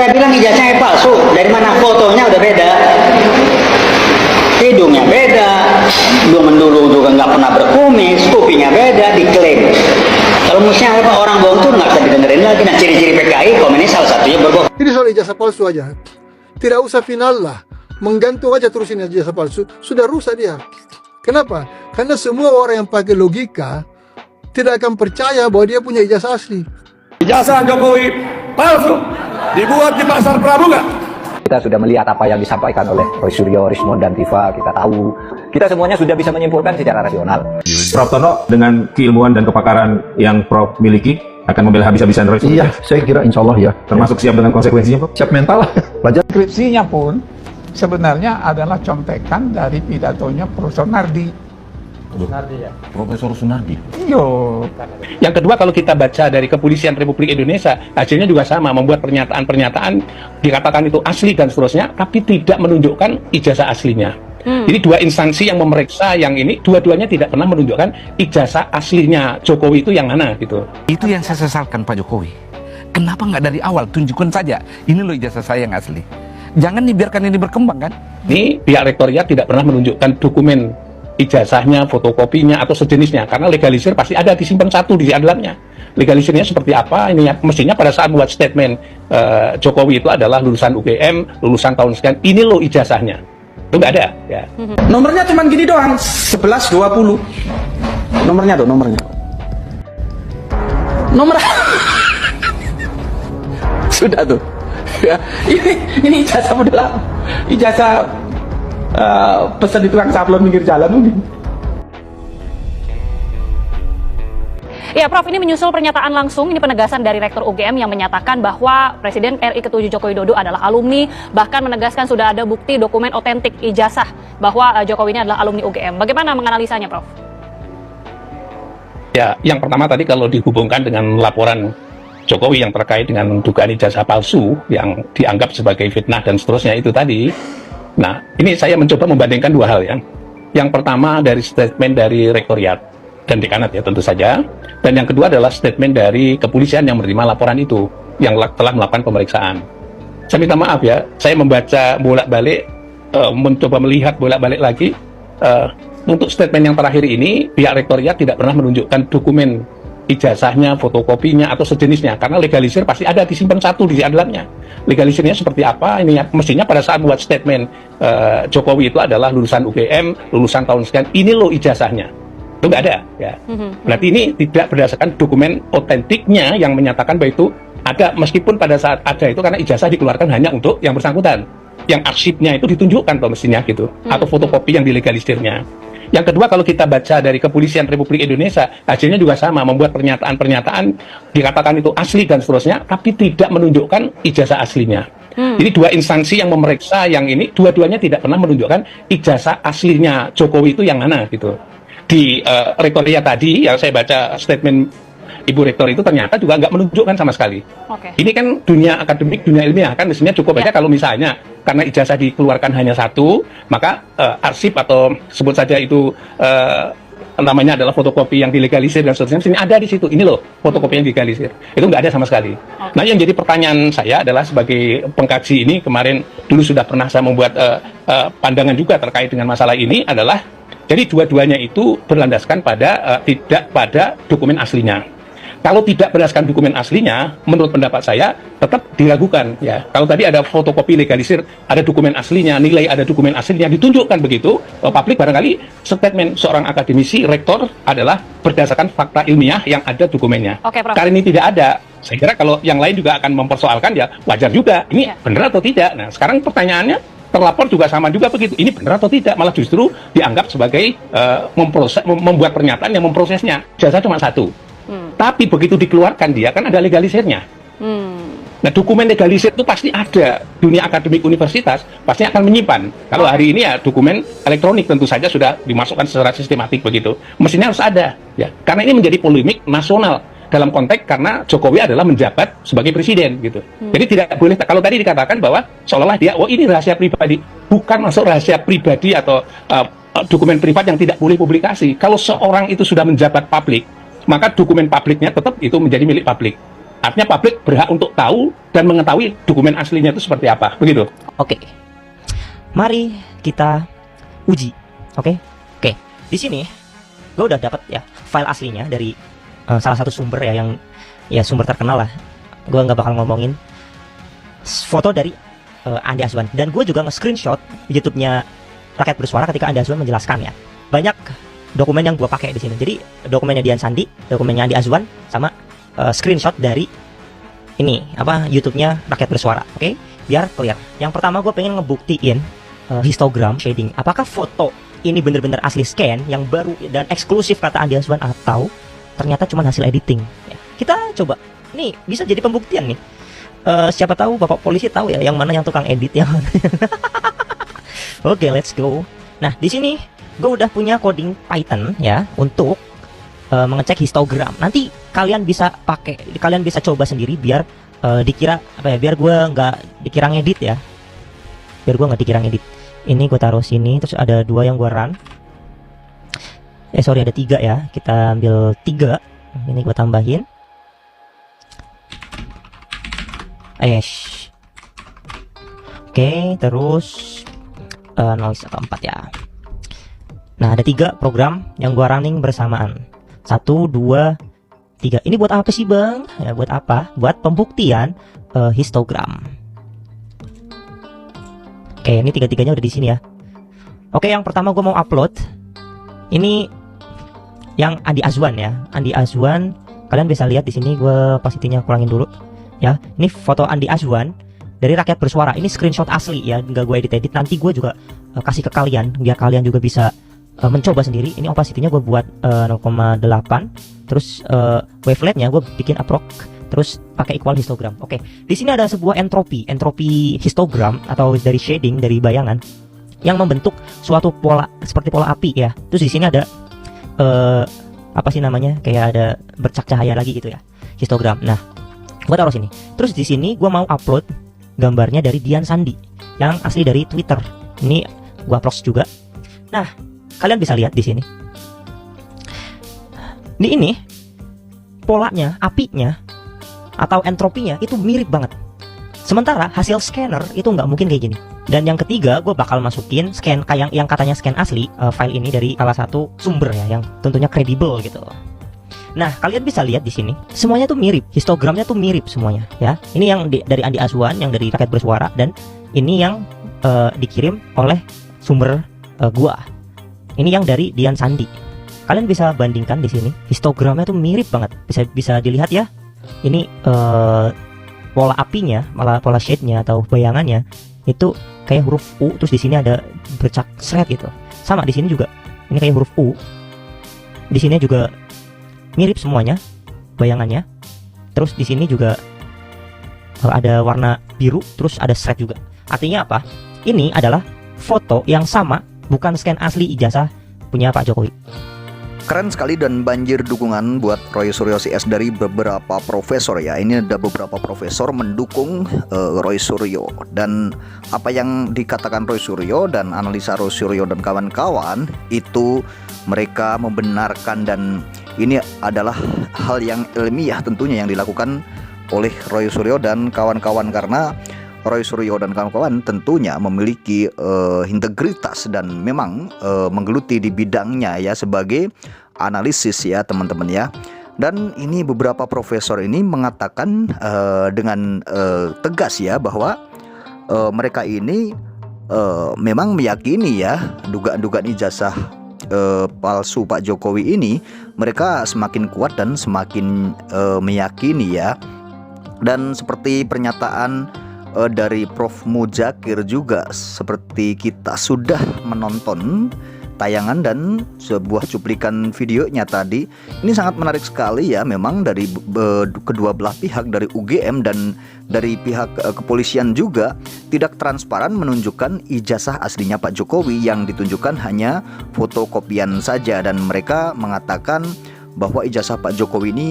Saya bilang ijazahnya palsu. Dari mana? Fotonya udah beda, hidungnya beda, dulu juga nggak pernah berkumis, kupingnya beda, diklaim. Kalau misalnya orang bohong tuh nggak bisa didengerin lagi. Nah, ciri-ciri PKI komen ini salah satunya berbohong. Ini soal ijazah palsu aja. Tidak usah final lah. Menggantung aja terus ini ijazah palsu. Sudah rusak dia. Kenapa? Karena semua orang yang pakai logika tidak akan percaya bahwa dia punya ijazah asli. Ijazah Jokowi palsu dibuat di pasar Pramuka. Kita sudah melihat apa yang disampaikan oleh Roy Suryo, Rismond, dan Tifa. Kita tahu, kita semuanya sudah bisa menyimpulkan secara rasional. Prof. Tono dengan keilmuan dan kepakaran yang Prof miliki akan membela habis-habisan Roy Suryo. Iya, saya kira insya Allah ya. Termasuk siap dengan konsekuensinya, Prof? Siap mental lah. Belajar. Skripsinya pun sebenarnya adalah contekan dari pidatonya Profesor Nardi. Profesor Sunardi. Yo. Yang kedua, kalau kita baca dari Kepolisian Republik Indonesia, hasilnya juga sama, membuat pernyataan-pernyataan dikatakan itu asli dan seterusnya, tapi tidak menunjukkan ijazah aslinya. Jadi dua instansi yang memeriksa yang ini, dua-duanya tidak pernah menunjukkan ijazah aslinya Jokowi itu yang mana gitu. Itu yang saya sesalkan Pak Jokowi. Kenapa nggak dari awal tunjukkan saja, ini loh ijazah saya yang asli. Jangan dibiarkan ini berkembang kan. Ini pihak rektoriat tidak pernah menunjukkan dokumen ijazahnya, fotokopinya atau sejenisnya, karena legalisir pasti ada disimpan satu di dalamnya. Legalisirnya seperti apa? Ini mestinya pada saat buat statement Jokowi itu adalah lulusan UGM, lulusan tahun sekian, ini loh ijazahnya. Itu nggak ada ya. Nomornya cuma gini doang, 1120. Nomornya tuh, nomornya. Nomor sudah tuh. Ya, ini ijazah model ijazah pesan di tukang sablon pinggir jalan mungkin. Ya, Prof, ini menyusul pernyataan langsung, ini penegasan dari Rektor UGM yang menyatakan bahwa Presiden RI ke-7 Joko Widodo adalah alumni, bahkan menegaskan sudah ada bukti dokumen otentik ijazah bahwa Jokowi ini adalah alumni UGM. Bagaimana menganalisanya, Prof? Ya, yang pertama tadi kalau dihubungkan dengan laporan Jokowi yang terkait dengan dugaan ijazah palsu yang dianggap sebagai fitnah dan seterusnya itu tadi. Nah, ini saya mencoba membandingkan dua hal ya. Yang pertama dari statement dari rektoriat dan dekanat ya tentu saja. Dan yang kedua adalah statement dari kepolisian yang menerima laporan itu, yang telah melakukan pemeriksaan. Saya minta maaf ya, saya membaca bolak-balik, mencoba melihat bolak-balik lagi. Untuk statement yang terakhir ini, pihak rektoriat tidak pernah menunjukkan dokumen ijazahnya, fotokopinya atau sejenisnya, karena legalisir pasti ada disimpan satu di dalamnya. Legalisirnya seperti apa? Ini mestinya pada saat buat statement Jokowi itu adalah lulusan UGM, lulusan tahun sekian, ini loh ijazahnya. Itu nggak ada ya. Berarti ini tidak berdasarkan dokumen otentiknya yang menyatakan bahwa itu ada, meskipun pada saat ada itu karena ijazah dikeluarkan hanya untuk yang bersangkutan. Yang arsipnya itu ditunjukkan tuh mestinya gitu, atau fotokopi yang dilegalisirnya. Yang kedua, kalau kita baca dari Kepolisian Republik Indonesia, hasilnya juga sama, membuat pernyataan-pernyataan dikatakan itu asli dan seterusnya, tapi tidak menunjukkan ijazah aslinya. Jadi dua instansi yang memeriksa yang ini, dua-duanya tidak pernah menunjukkan ijazah aslinya Jokowi itu yang mana gitu. Di rektoriat tadi, yang saya baca statement Ibu Rektor itu ternyata juga nggak menunjukkan sama sekali. Ini kan dunia akademik, dunia ilmiah, kan mestinya cukup aja kalau misalnya karena ijazah dikeluarkan hanya satu, maka arsip atau sebut saja itu namanya adalah fotokopi yang dilegalisir dan seterusnya, sini ada di situ, ini loh fotokopi yang dilegalisir. Itu nggak ada sama sekali. Nah, yang jadi pertanyaan saya adalah sebagai pengkaji ini, kemarin dulu sudah pernah saya membuat pandangan juga terkait dengan masalah ini adalah, jadi dua-duanya itu berlandaskan pada tidak pada dokumen aslinya. Kalau tidak berdasarkan dokumen aslinya, menurut pendapat saya tetap diragukan ya. Kalau tadi ada fotokopi legalisir, ada dokumen aslinya, nilai ada dokumen aslinya, ditunjukkan begitu, publik barangkali statement seorang akademisi rektor adalah berdasarkan fakta ilmiah yang ada dokumennya. Karena ini tidak ada, saya kira kalau yang lain juga akan mempersoalkan ya wajar juga. Ini benar atau tidak? Nah, sekarang pertanyaannya, terlapor juga sama juga begitu. Ini benar atau tidak? Malah justru dianggap sebagai membuat pernyataan yang memprosesnya. Jasa cuma satu. Tapi begitu dikeluarkan dia kan ada legalisirnya. Nah, dokumen legalisir itu pasti ada. Dunia akademik universitas pasti akan menyimpan. Kalau hari ini ya dokumen elektronik tentu saja sudah dimasukkan secara sistematik begitu. Mestinya harus ada ya. Karena ini menjadi polemik nasional dalam konteks karena Jokowi adalah menjabat sebagai presiden gitu. Jadi tidak boleh, kalau tadi dikatakan bahwa seolah-olah dia, oh ini rahasia pribadi. Bukan masuk rahasia pribadi atau dokumen privat yang tidak boleh publikasi. Kalau seorang itu sudah menjabat publik, maka dokumen publiknya tetap itu menjadi milik publik. Artinya publik berhak untuk tahu dan mengetahui dokumen aslinya itu seperti apa, begitu. Oke. Mari kita uji. Oke. Di sini gue udah dapat ya file aslinya dari salah satu sumber ya, yang ya sumber terkenal lah. Gue nggak bakal ngomongin. Foto dari Andi Azwan, dan gue juga nge-screenshot YouTube-nya Rakyat Bersuara ketika Andi Azwan menjelaskan ya. Banyak dokumen yang gue pakai di sini. Jadi dokumennya Dian Sandi, dokumennya Andi Azwan, sama screenshot dari ini apa YouTube-nya Rakyat Bersuara. Oke, biar clear. Yang pertama gue pengen ngebuktiin histogram shading. Apakah foto ini bener-bener asli scan yang baru dan eksklusif kata Andi Azwan, atau ternyata cuma hasil editing ya. Kita coba. Nih bisa jadi pembuktian nih. Siapa tahu Bapak polisi tahu ya yang mana yang tukang edit, yang mana. Oke, let's go. Nah, di sini gue udah punya coding Python ya untuk mengecek histogram. Nanti kalian bisa pakai, kalian bisa coba sendiri biar dikira apa ya? Biar gue nggak dikira ngedit ya. Biar gue nggak dikira ngedit. Ini gue taruh sini, terus ada 2 yang gue run. Sorry, ada 3 ya. Kita ambil 3. Ini gue tambahin. Oke, terus noise keempat ya. Nah, ada 3 program yang gua running bersamaan. 1, 2, 3. Ini buat apa sih, Bang? Ya, buat apa? Buat pembuktian histogram. Oke, ini 3-3-nya udah di sini ya. Oke, yang pertama gua mau upload. Ini yang Andi Azwan ya. Andi Azwan, kalian bisa lihat di sini. Gua opacity-nya kurangin dulu. Ya, ini foto Andi Azwan dari Rakyat Bersuara. Ini screenshot asli ya, nggak gue edit. Nanti gue juga kasih ke kalian biar kalian juga bisa mencoba sendiri. Ini opacity-nya gue buat 0,8. Terus wavelet-nya gue bikin approx. Terus pakai equal histogram. Oke, di sini ada sebuah entropi histogram atau dari shading, dari bayangan yang membentuk suatu pola seperti pola api ya. Terus di sini ada apa sih namanya? Kayak ada bercak cahaya lagi gitu ya. Histogram. Nah, gue taruh sini. Terus di sini gue mau upload gambarnya dari Dian Sandi yang asli dari Twitter. Ini gue upload juga. Nah, kalian bisa lihat di sini. Di ini polanya, apinya atau entropinya itu mirip banget. Sementara hasil scanner itu nggak mungkin kayak gini. Dan yang ketiga, gue bakal masukin scan kayak yang katanya scan asli file ini dari salah satu sumber ya, yang tentunya kredibel gitu. Nah, kalian bisa lihat di sini, semuanya tuh mirip, histogramnya tuh mirip semuanya, ya. Ini yang dari Andi Azwan, yang dari Rakyat Bersuara, dan ini yang dikirim oleh sumber gua. Ini yang dari Dian Sandi. Kalian bisa bandingkan di sini, histogramnya tuh mirip banget, bisa dilihat ya. Ini pola apinya, malah pola shade-nya atau bayangannya itu kayak huruf U, terus di sini ada bercak seret gitu. Sama di sini juga, ini kayak huruf U. Di sini juga mirip semuanya bayangannya. Terus di sini juga ada warna biru, terus ada seret juga. Artinya apa? Ini adalah foto yang sama, bukan scan asli ijazah punya Pak Jokowi. Keren sekali dan banjir dukungan buat Roy Suryo CS dari beberapa profesor ya. Ini ada beberapa profesor mendukung Roy Suryo, dan apa yang dikatakan Roy Suryo dan analisa Roy Suryo dan kawan-kawan itu mereka membenarkan, dan ini adalah hal yang ilmiah tentunya yang dilakukan oleh Roy Suryo dan kawan-kawan, karena Roy Suryo dan kawan-kawan tentunya memiliki integritas dan memang menggeluti di bidangnya ya, sebagai analisis ya teman-teman ya. Dan ini beberapa profesor ini mengatakan dengan tegas ya bahwa mereka ini memang meyakini ya dugaan-dugaan ijazah palsu Pak Jokowi ini, mereka semakin kuat dan semakin meyakini ya. Dan seperti pernyataan dari Prof. Muzakir juga, seperti kita sudah menonton tayangan dan sebuah cuplikan videonya tadi, ini sangat menarik sekali ya. Memang dari kedua belah pihak, dari UGM dan dari pihak kepolisian juga tidak transparan menunjukkan ijazah aslinya Pak Jokowi, yang ditunjukkan hanya fotokopian saja, dan mereka mengatakan bahwa ijazah Pak Jokowi ini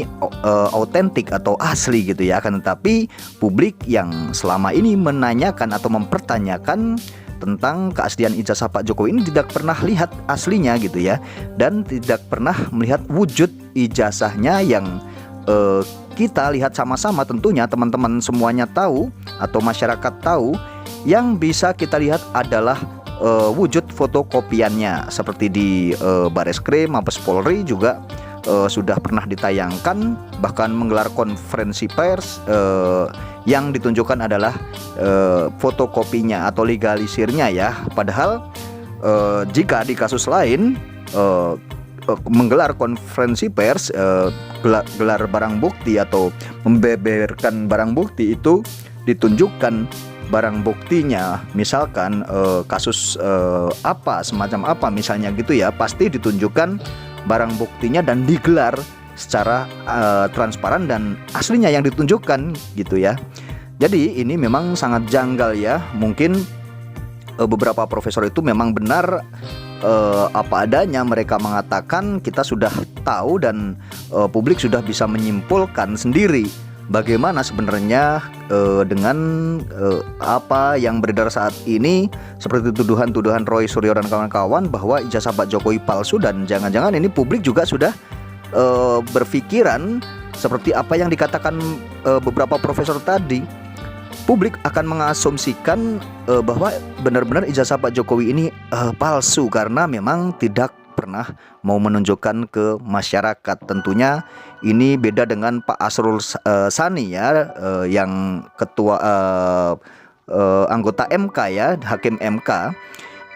autentik atau asli gitu ya. Kan tetapi publik yang selama ini menanyakan atau mempertanyakan tentang keaslian ijazah Pak Jokowi ini tidak pernah lihat aslinya gitu ya, dan tidak pernah melihat wujud ijazahnya yang kita lihat sama-sama, tentunya teman-teman semuanya tahu atau masyarakat tahu, yang bisa kita lihat adalah wujud fotokopiannya. Seperti di Bareskrim, Mabes Polri juga sudah pernah ditayangkan, bahkan menggelar konferensi pers yang ditunjukkan adalah fotokopinya atau legalisirnya ya. Padahal jika di kasus lain menggelar konferensi pers, gelar barang bukti atau membeberkan barang bukti itu ditunjukkan barang buktinya, misalkan kasus apa, semacam apa misalnya gitu ya, pasti ditunjukkan barang buktinya dan digelar secara transparan dan aslinya yang ditunjukkan gitu ya. Jadi ini memang sangat janggal ya. Mungkin beberapa profesor itu memang benar apa adanya, mereka mengatakan kita sudah tahu dan publik sudah bisa menyimpulkan sendiri bagaimana sebenarnya dengan apa yang beredar saat ini, seperti tuduhan-tuduhan Roy Suryo dan kawan-kawan bahwa ijazah Pak Jokowi palsu, dan jangan-jangan ini publik juga sudah berpikiran seperti apa yang dikatakan beberapa profesor tadi. Publik akan mengasumsikan bahwa benar-benar ijazah Pak Jokowi ini palsu karena memang tidak pernah mau menunjukkan ke masyarakat. Tentunya ini beda dengan Pak Asrul Sani ya, yang ketua anggota MK ya, hakim MK.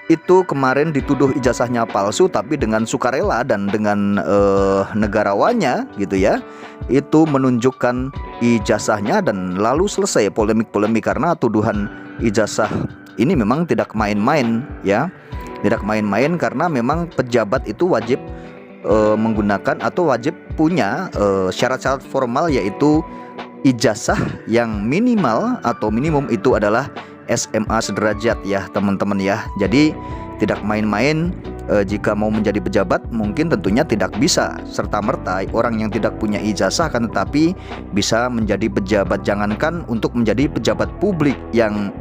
Itu kemarin dituduh ijazahnya palsu, tapi dengan sukarela dan dengan negarawannya gitu ya, itu menunjukkan ijazahnya dan lalu selesai polemik-polemik. Karena tuduhan ijazah ini memang tidak main-main ya, tidak main-main, karena memang pejabat itu wajib menggunakan atau wajib punya syarat-syarat formal, yaitu ijazah yang minimal atau minimum itu adalah SMA sederajat ya teman-teman ya. Jadi tidak main-main jika mau menjadi pejabat. Mungkin tentunya tidak bisa serta-merta orang yang tidak punya ijazah kan tetapi bisa menjadi pejabat. Jangankan untuk menjadi pejabat publik yang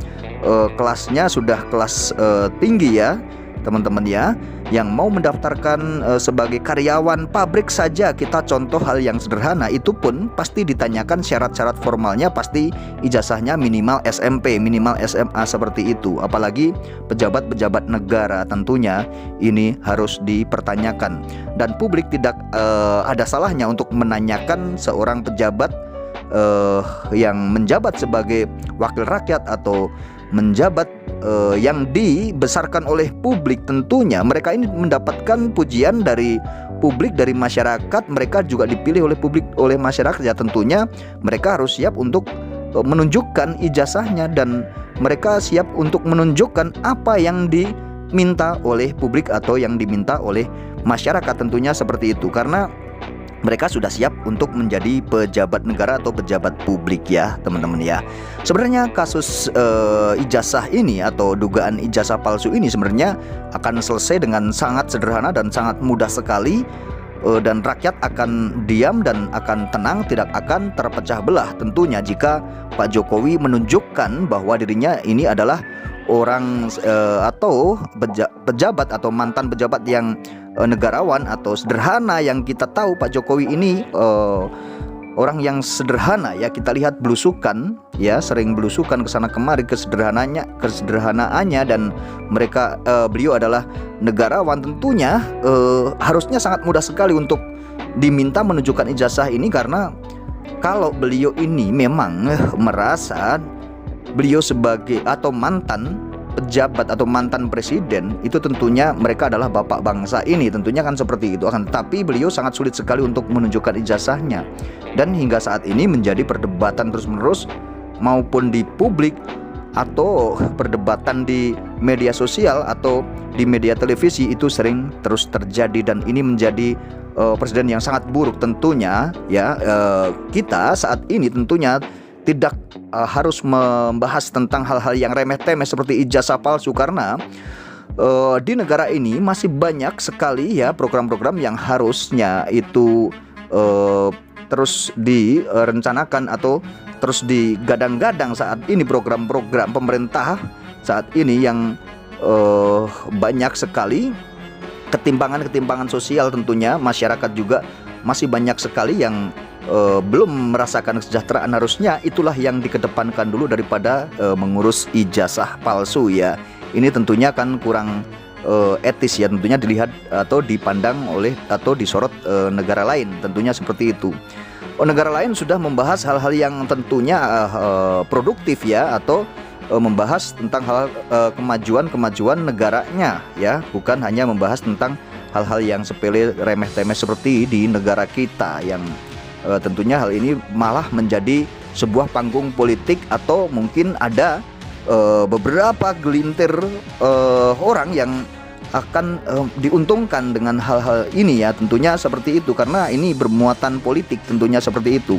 kelasnya sudah kelas tinggi ya teman-teman ya, yang mau mendaftarkan sebagai karyawan pabrik saja, kita contoh hal yang sederhana, itu pun pasti ditanyakan syarat-syarat formalnya, pasti ijazahnya minimal SMP, minimal SMA seperti itu. Apalagi pejabat-pejabat negara, tentunya ini harus dipertanyakan. Dan publik tidak ada salahnya untuk menanyakan seorang pejabat yang menjabat sebagai wakil rakyat atau menjabat yang dibesarkan oleh publik. Tentunya mereka ini mendapatkan pujian dari publik, dari masyarakat. Mereka juga dipilih oleh publik, oleh masyarakat ya. Tentunya mereka harus siap untuk menunjukkan ijazahnya, dan mereka siap untuk menunjukkan apa yang diminta oleh publik atau yang diminta oleh masyarakat. Tentunya seperti itu, karena mereka sudah siap untuk menjadi pejabat negara atau pejabat publik ya teman-teman ya. Sebenarnya kasus ijazah ini atau dugaan ijazah palsu ini sebenarnya akan selesai dengan sangat sederhana dan sangat mudah sekali, dan rakyat akan diam dan akan tenang, tidak akan terpecah belah tentunya jika Pak Jokowi menunjukkan bahwa dirinya ini adalah orang atau pejabat atau mantan pejabat yang negarawan atau sederhana. Yang kita tahu Pak Jokowi ini orang yang sederhana ya, kita lihat belusukan ya, sering belusukan ke sana kemari, kesederhanaannya, dan mereka beliau adalah negarawan. Tentunya harusnya sangat mudah sekali untuk diminta menunjukkan ijazah ini, karena kalau beliau ini memang merasa beliau sebagai atau mantan pejabat atau mantan presiden, itu tentunya mereka adalah bapak bangsa ini, tentunya kan seperti itu. Akan tetapi beliau sangat sulit sekali untuk menunjukkan ijazahnya, dan hingga saat ini menjadi perdebatan terus-menerus maupun di publik atau perdebatan di media sosial atau di media televisi, itu sering terus terjadi, dan ini menjadi presiden yang sangat buruk tentunya ya. Kita saat ini tentunya tidak harus membahas tentang hal-hal yang remeh-temeh seperti ijazah palsu, karena di negara ini masih banyak sekali ya program-program yang harusnya itu terus direncanakan atau terus digadang-gadang saat ini. Program-program pemerintah saat ini yang banyak sekali ketimpangan sosial, tentunya masyarakat juga masih banyak sekali yang belum merasakan kesejahteraan, harusnya itulah yang dikedepankan dulu daripada mengurus ijazah palsu ya. Ini tentunya kan kurang etis ya, tentunya dilihat atau dipandang oleh atau disorot negara lain, tentunya seperti itu. Negara lain sudah membahas hal-hal yang tentunya produktif ya, atau membahas tentang hal kemajuan negaranya ya, bukan hanya membahas tentang hal-hal yang sepele remeh-temeh seperti di negara kita, yang tentunya hal ini malah menjadi sebuah panggung politik, atau mungkin ada beberapa gelintir orang yang akan diuntungkan dengan hal-hal ini ya, tentunya seperti itu, karena ini bermuatan politik, tentunya seperti itu.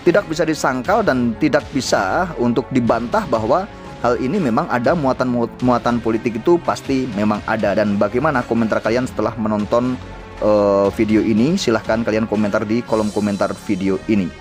Tidak bisa disangkal dan tidak bisa untuk dibantah bahwa hal ini memang ada muatan politik, itu pasti memang ada. Dan bagaimana komentar kalian setelah menonton video ini? Silahkan kalian komentar di kolom komentar video ini.